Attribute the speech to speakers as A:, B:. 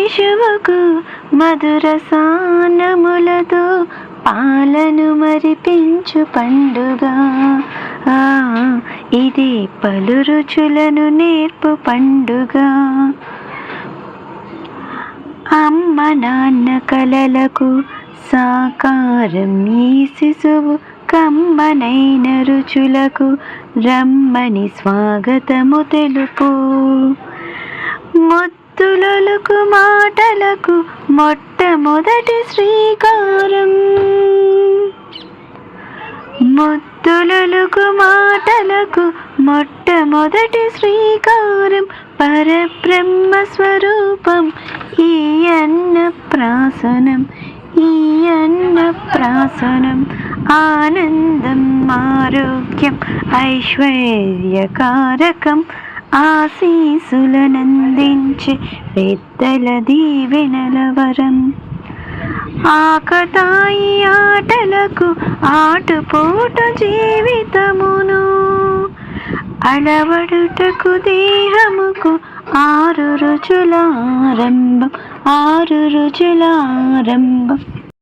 A: శిశువుకు మధురసానములతో పాలను మరిపించు పండుగ. ఇది పలు రుచులను నేర్పు పండుగ. అమ్మ నాన్న కలలకు సాకారం ఈ శిశువు, కమ్మనైన రుచులకు రమ్మని స్వాగతము తెలుపు. ముద్దులొలుకు మాటలకు మొట్టమొదటి శ్రీకారం. ముద్దులొలుకు మాటలకు మొట్టమొదటి శ్రీకారం. పరబ్రహ్మ స్వరూపం ఈ అన్నప్రాసనం, ఈ అన్నప్రాసనం. ఆనందం ఆరోగ్యం ఐశ్వర్యకారకం. ఆశీసులనందించే పెద్దల దీవెనల వరం. ఆకతాయి ఆటలకు ఆటుపోటు జీవితమును, అలవడుటకు దేహముకు 6 రుచుల ఆరంభం, 6 రుచుల ఆరంభం.